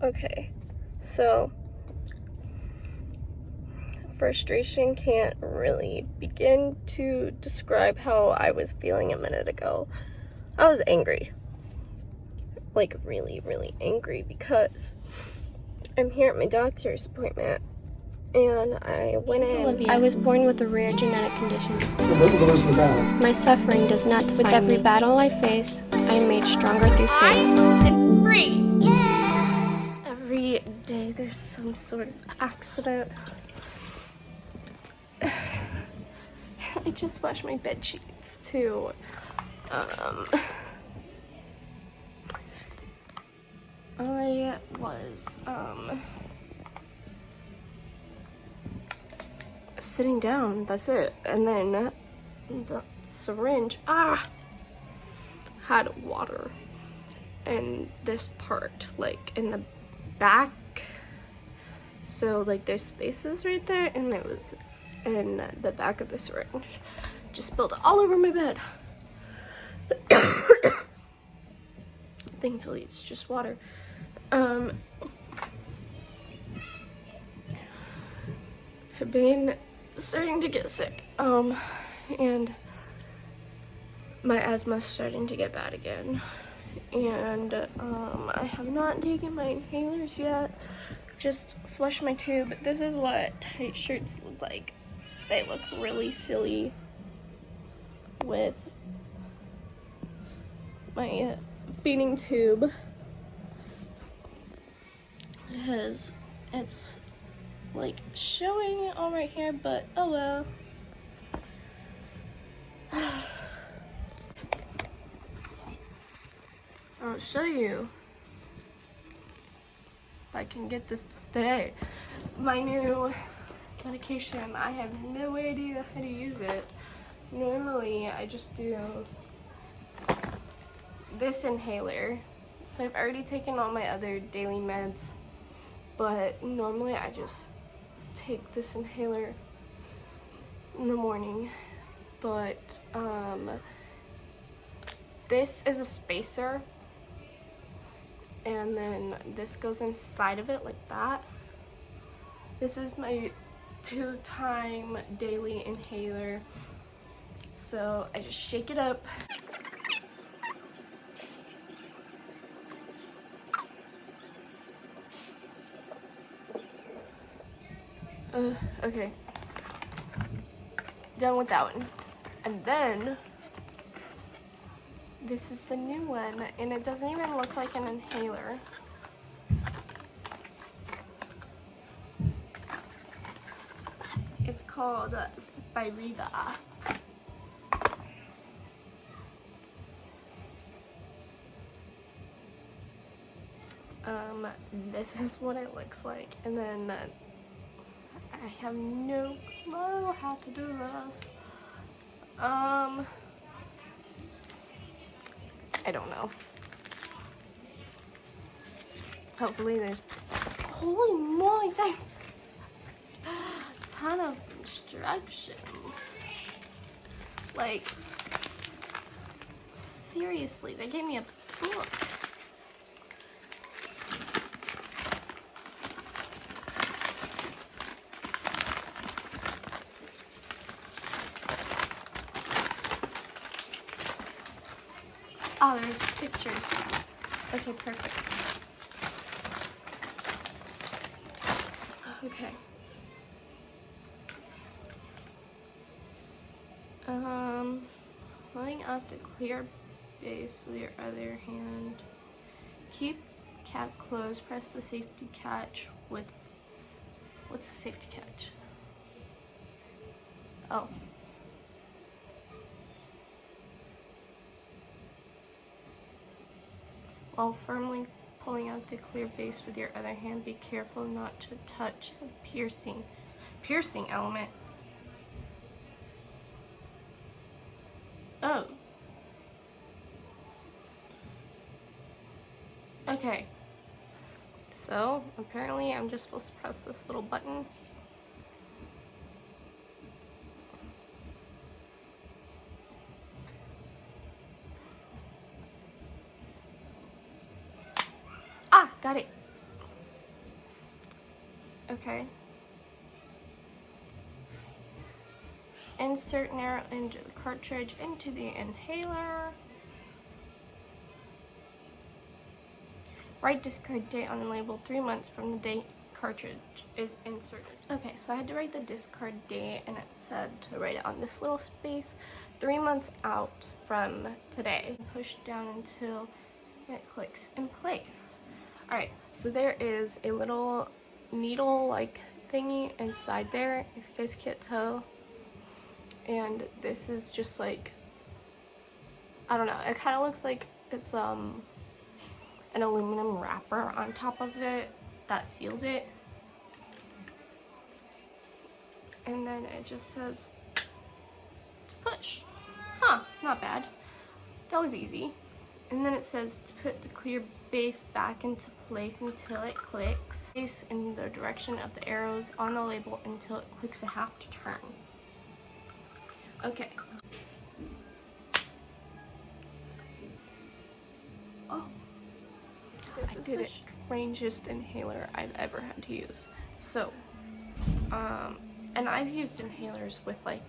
Okay, so frustration can't really begin to describe how I was feeling a minute ago. I was angry. Like, really, really angry because I'm here at my doctor's appointment and I went in. Olivia. I was born with a rare genetic condition. Losing the battle. My suffering does not define me. With every battle I face, I am made stronger through faith. And free! Yeah! Every day there's some sort of accident. I just washed my bed sheets too. I was sitting down, that's it, and then the syringe had water in this part, like in the back, so like there's spaces right there, and it was in the back of the syringe. Just spilled all over my bed. Thankfully it's just water. I've been starting to get sick, and my asthma's starting to get bad again, and I have not taken my inhalers yet. Just flushed my tube. This is what tight shirts look like. They look really silly with my feeding tube because it's like showing all right here, but oh well. I'll show you if I can get this to stay. My new medication, I have no idea how to use it. Normally I just do this inhaler, so I've already taken all my other daily meds, but normally I just take this inhaler in the morning. But this is a spacer, and then this goes inside of it like that. This is my 2-time daily inhaler, so I just shake it up. Okay, done with that one. And then this is the new one, and it doesn't even look like an inhaler. It's called Spiriva. This is what it looks like, and then I have no clue how to do this. I don't know. Hopefully there's, holy moly, there's a ton of instructions. Like, seriously, they gave me a book. Oh, there's pictures. Okay, perfect. Okay. Holding off the clear base with your other hand. Keep cap closed. Press the safety catch with. What's the safety catch? Oh. While firmly pulling out the clear base with your other hand, be careful not to touch the piercing element. Oh. Okay. So, apparently I'm just supposed to press this little button. Ah, got it. Okay. Insert narrow into the cartridge into the inhaler. Write discard date on the label 3 months from the date cartridge is inserted. Okay, so I had to write the discard date, and it said to write it on this little space 3 months out from today. Push down until it clicks in place. Alright, so there is a little needle like thingy inside there, if you guys can't tell. And this is just like, I don't know, it kind of looks like it's an aluminum wrapper on top of it that seals it. And then it just says to push. Huh, not bad. That was easy. And then it says to put the clear base back into place until it clicks. Place in the direction of the arrows on the label until it clicks a half to turn. Okay. Oh. This is the strangest inhaler I've ever had to use. So, and I've used inhalers with like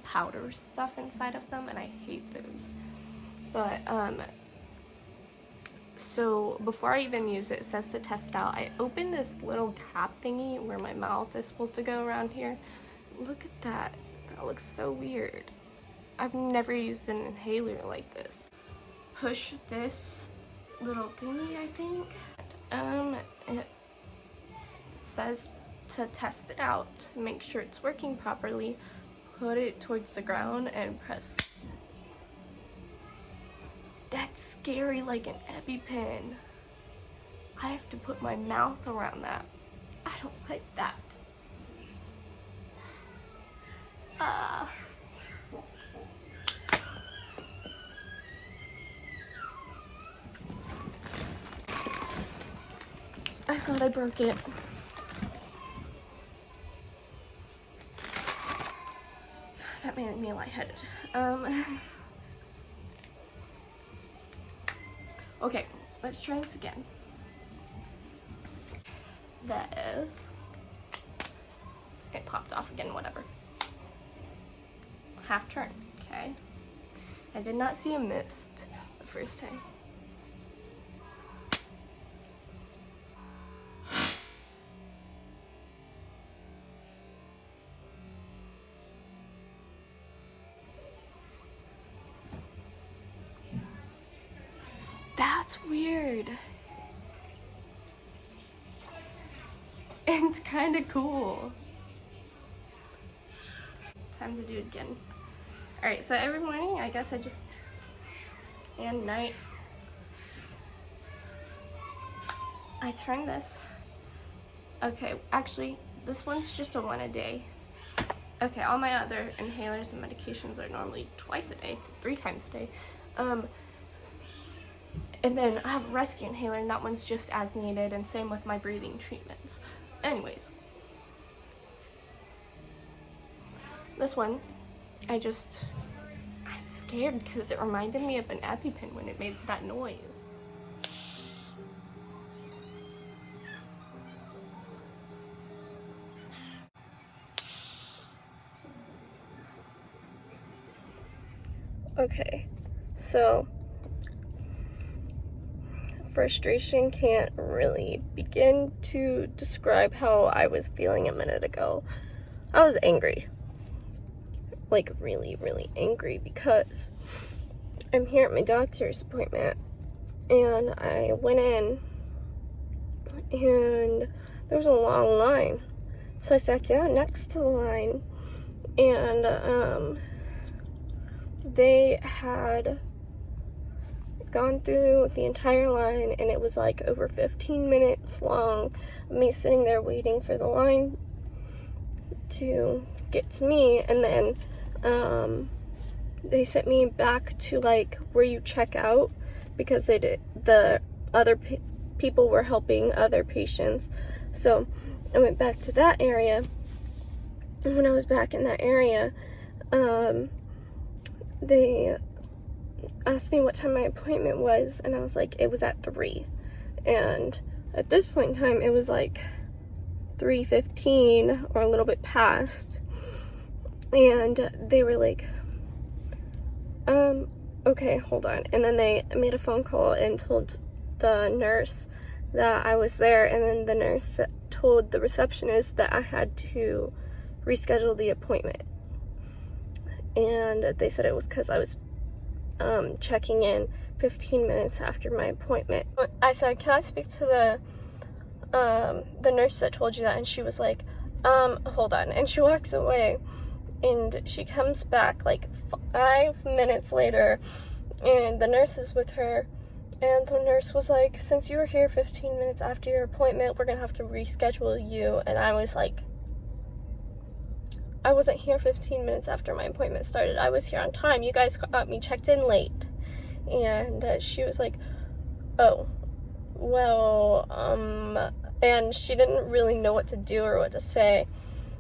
powder stuff inside of them, and I hate those. But, so before I even use it, it says to test it out. I opened this little cap thingy where my mouth is supposed to go around here. Look at that. That looks so weird. I've never used an inhaler like this. Push this little thingy, I think. It says to test it out, to make sure it's working properly. Put it towards the ground and press. That's scary, like an EpiPen. I have to put my mouth around that. I don't like that. I thought I broke it. That made me lightheaded. Okay, let's try this again. That is... It popped off again, whatever. Half turn, okay. I did not see a mist the first time. That's weird. It's kind of cool. Time to do it again. Alright, so every morning, I guess and night, I turn this. Okay, actually, this one's just a 1 a day. Okay, all my other inhalers and medications are normally twice a day, to 3 times a day. And then I have a rescue inhaler, and that one's just as needed, and same with my breathing treatments. Anyways. This one, I'm scared because it reminded me of an EpiPen when it made that noise. Okay, so frustration can't really begin to describe how I was feeling a minute ago. I was angry. Like really, really angry because I'm here at my doctor's appointment, and I went in and there was a long line. So I sat down next to the line, and they had gone through the entire line, and it was like over 15 minutes long, me sitting there waiting for the line to get to me. And then they sent me back to like where you check out, because the other people were helping other patients. So I went back to that area, and when I was back in that area, they asked me what time my appointment was, and I was like, it was at 3. And at this point in time, it was like 3:15 or a little bit past, and they were like, okay, hold on. And then they made a phone call and told the nurse that I was there, and then the nurse told the receptionist that I had to reschedule the appointment. And they said it was because I was checking in 15 minutes after my appointment. I said, can I speak to the nurse that told you that? And she was like, hold on. And she walks away, and she comes back like 5 minutes later, and the nurse is with her, and the nurse was like, since you were here 15 minutes after your appointment, we're gonna have to reschedule you. And I was like, I wasn't here 15 minutes after my appointment started. I was here on time. You guys got me checked in late. And she was like, oh, well, and she didn't really know what to do or what to say.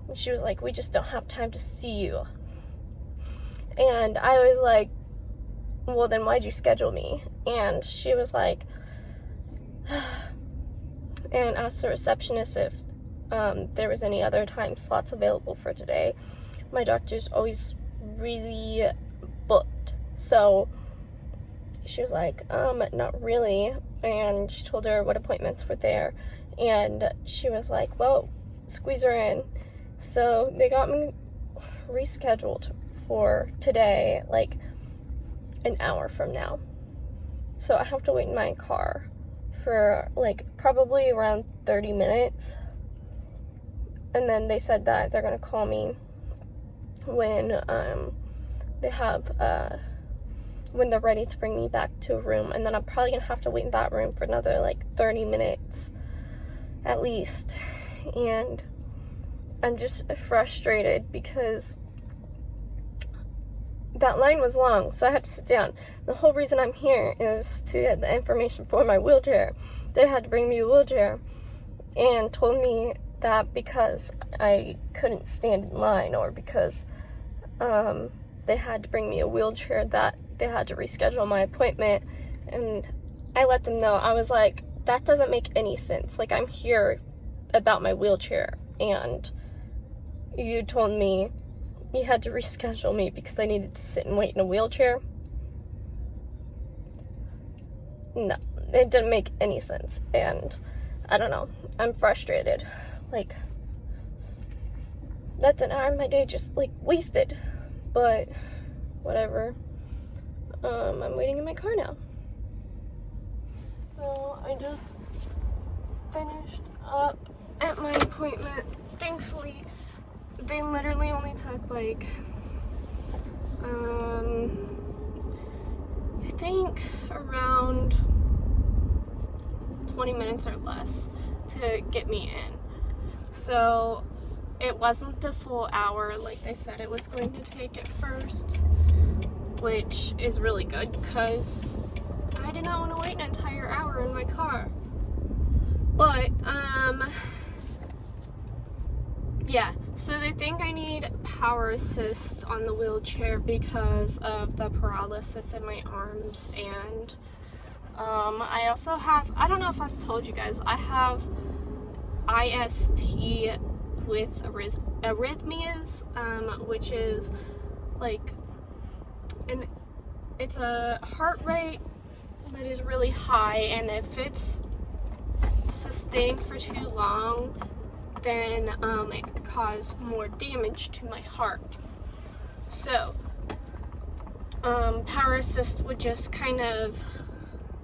And she was like, we just don't have time to see you. And I was like, well, then why'd you schedule me? And she was like, and asked the receptionist if there was any other time slots available for today. My doctor's always really booked. So she was like, not really. And she told her what appointments were there. And she was like, well, squeeze her in. So they got me rescheduled for today, like an hour from now. So I have to wait in my car for like probably around 30 minutes. And then they said that they're gonna call me when they have when they're ready to bring me back to a room. And then I'm probably gonna have to wait in that room for another like 30 minutes at least. And I'm just frustrated because that line was long, so I had to sit down. The whole reason I'm here is to get the information for my wheelchair. They had to bring me a wheelchair and told me that because I couldn't stand in line, or because they had to bring me a wheelchair, that they had to reschedule my appointment. And I let them know. I was like, that doesn't make any sense. Like, I'm here about my wheelchair, and you told me you had to reschedule me because I needed to sit and wait in a wheelchair. No, it didn't make any sense. And I don't know, I'm frustrated. Like, that's an hour of my day just like wasted. But whatever. I'm waiting in my car now. So I just finished up at my appointment. Thankfully, they literally only took like I think around 20 minutes or less to get me in. So it wasn't the full hour like they said it was going to take at first, which is really good because I did not want to wait an entire hour in my car. But yeah, so they think I need power assist on the wheelchair because of the paralysis in my arms. And I also have, I don't know if I've told you guys, I have IST with arrhythmias, which is like, it's a heart rate that is really high, and if it's sustained for too long, then it could cause more damage to my heart. So power assist would just kind of,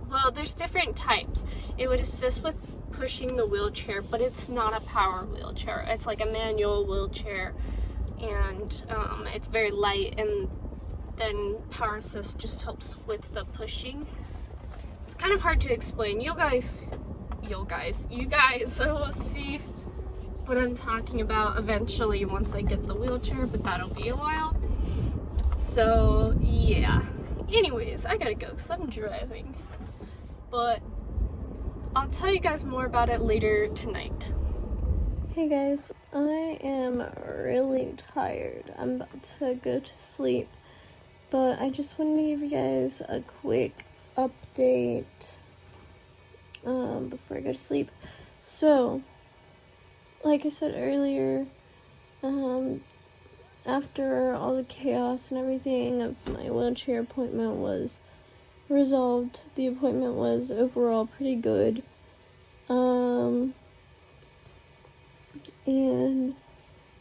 well, there's different types. It would assist with pushing the wheelchair, but it's not a power wheelchair. It's like a manual wheelchair, and it's very light, and then power assist just helps with the pushing. It's kind of hard to explain. You guys will see what I'm talking about eventually once I get the wheelchair, but that'll be a while. So yeah, anyways, I gotta go because I'm driving, but I'll tell you guys more about it later tonight. Hey guys, I am really tired. I'm about to go to sleep, but I just wanted to give you guys a quick update before I go to sleep. So like I said earlier, after all the chaos and everything of my wheelchair appointment was resolved, the appointment was overall pretty good. And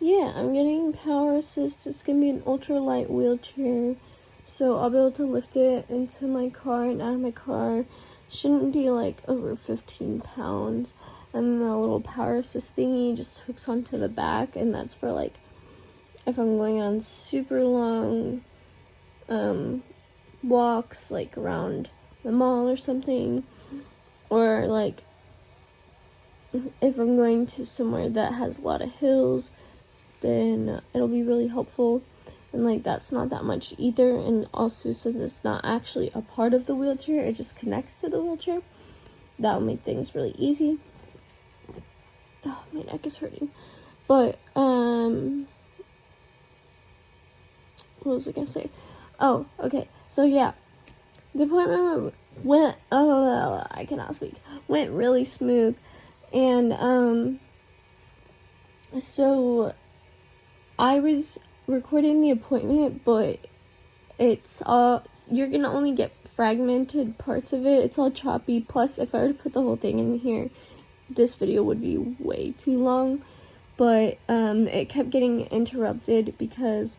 yeah, I'm getting power assist. It's gonna be an ultralight wheelchair, so I'll be able to lift it into my car and out of my car. Shouldn't be like over 15 pounds. And the little power assist thingy just hooks onto the back, and that's for like if I'm going on super long walks, like around the mall or something, or like if I'm going to somewhere that has a lot of hills, then it'll be really helpful. And like that's not that much either, and also since it's not actually a part of the wheelchair, it just connects to the wheelchair, that'll make things really easy. Oh, my neck is hurting. But what was I gonna say? Oh, okay. So yeah, the appointment went I cannot speak. Went really smooth, and so I was recording the appointment, but it's all, you're gonna only get fragmented parts of it. It's all choppy. Plus, if I were to put the whole thing in here, this video would be way too long. But it kept getting interrupted because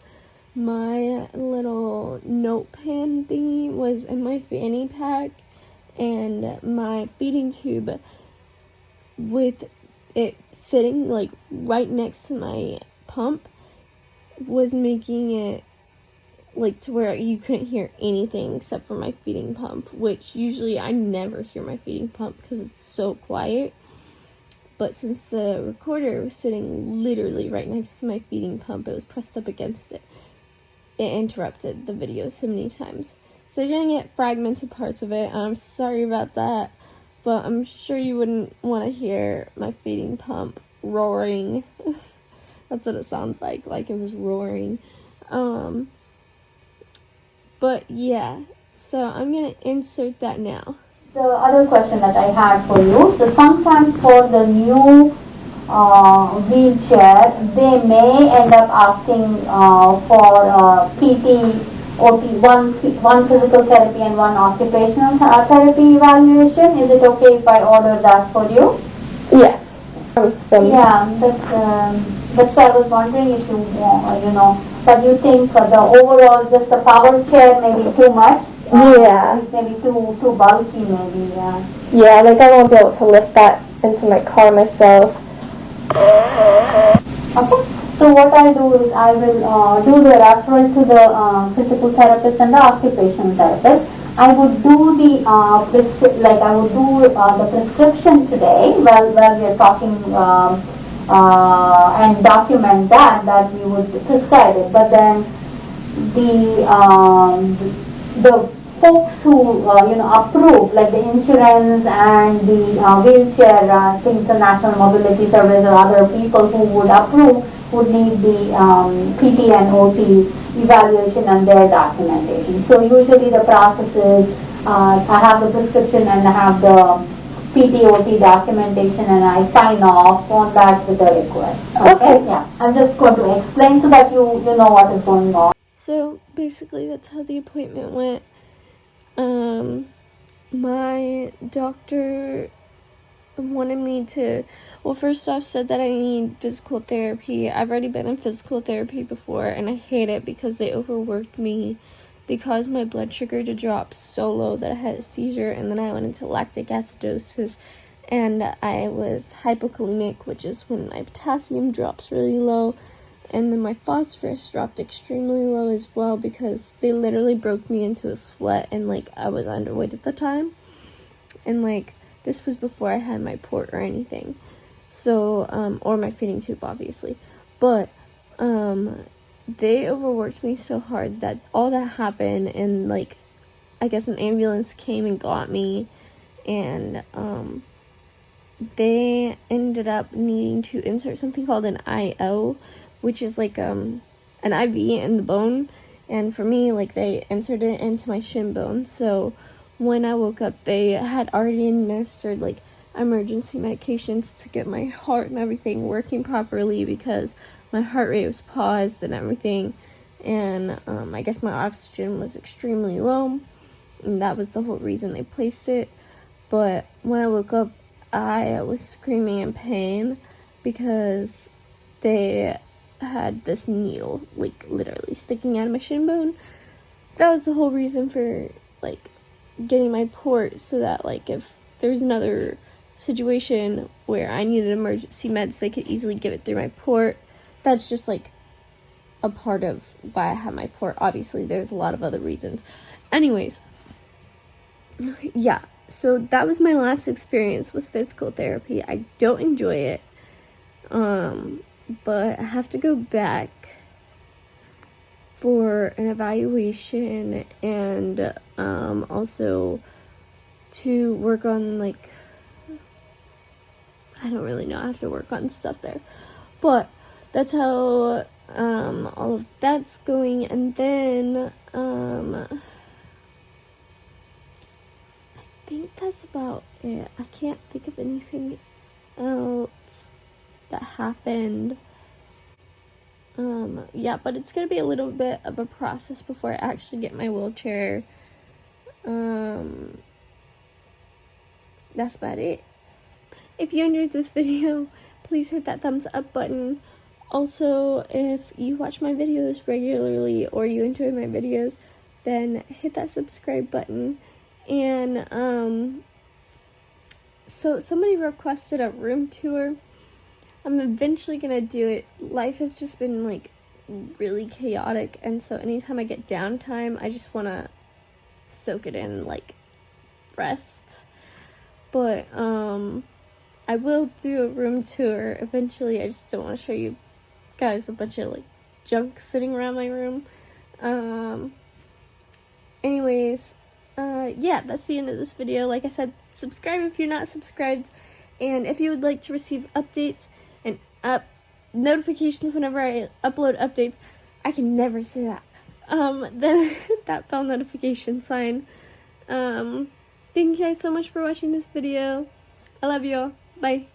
my little notepan thingy was in my fanny pack, and my feeding tube, with it sitting like right next to my pump, was making it like to where you couldn't hear anything except for my feeding pump, which usually I never hear my feeding pump because it's so quiet. But since the recorder was sitting literally right next to my feeding pump, it was pressed up against it, it interrupted the video so many times. So you're gonna get fragmented parts of it. I'm sorry about that, but I'm sure you wouldn't want to hear my feeding pump roaring. That's what it sounds like it was roaring. But yeah, so I'm gonna insert that now. The other question that I had for you, so sometimes for the new wheelchair, they may end up asking for PT, OT, one physical therapy and one occupational therapy evaluation. Is it okay if I order that for you? Yes. Yeah, that's why I was wondering if you, but you think the overall, just the power chair may be too much? Yeah. Maybe too bulky, maybe, yeah. Yeah, like I won't be able to lift that into my car myself. Okay, so what I'll do is I will do the referral to the physical therapist and the occupational therapist. I would do the the prescription today while we are talking and document that we would prescribe it. But then the folks who approve, like the insurance and the wheelchair things, the National Mobility Service or other people who would approve, would need the PT and OT evaluation and their documentation. So usually the process is I have the prescription and I have the PT, OT documentation, and I sign off on that with the request. Okay? Yeah. I'm just going to explain so that you know what is going on. So basically that's how the appointment went. My doctor wanted me to, well, first off said that I need physical therapy. I've already been in physical therapy before, and I hate it because they overworked me. They caused my blood sugar to drop so low that I had a seizure, and then I went into lactic acidosis, and I was hypokalemic, which is when my potassium drops really low, and then my phosphorus dropped extremely low as well because they literally broke me into a sweat, and like I was underweight at the time, and like this was before I had my port or anything, so or my feeding tube obviously, but they overworked me so hard that all that happened, and like I guess an ambulance came and got me, and they ended up needing to insert something called an IO, which is like an IV in the bone, and for me, like they inserted it into my shin bone. So when I woke up, they had already administered like emergency medications to get my heart and everything working properly because my heart rate was paused and everything. And I guess my oxygen was extremely low, and that was the whole reason they placed it. But when I woke up, I was screaming in pain because they had this needle, like, literally sticking out of my shin bone. That was the whole reason for, like, getting my port, so that, like, if there was another situation where I needed emergency meds, they could easily give it through my port. That's just, like, a part of why I have my port. Obviously, there's a lot of other reasons. Anyways, yeah, so that was my last experience with physical therapy. I don't enjoy it, but I have to go back for an evaluation and also to work on, like, I don't really know, I have to work on stuff there, but that's how all of that's going. And then I think that's about it. I can't think of anything else that happened. Yeah, but it's gonna be a little bit of a process before I actually get my wheelchair. That's about it. If you enjoyed this video, please hit that thumbs up button. Also, if you watch my videos regularly or you enjoy my videos, then hit that subscribe button. And so somebody requested a room tour. I'm eventually gonna do it. Life has just been, like, really chaotic, and so anytime I get downtime, I just want to soak it in, like, rest. But I will do a room tour eventually. I just don't want to show you guys a bunch of, like, junk sitting around my room. Anyways, yeah, that's the end of this video. Like I said, subscribe if you're not subscribed, and if you would like to receive updates and notifications whenever I upload updates, I can never say that, then hit that bell notification sign. Thank you guys so much for watching this video. I love you all. Bye.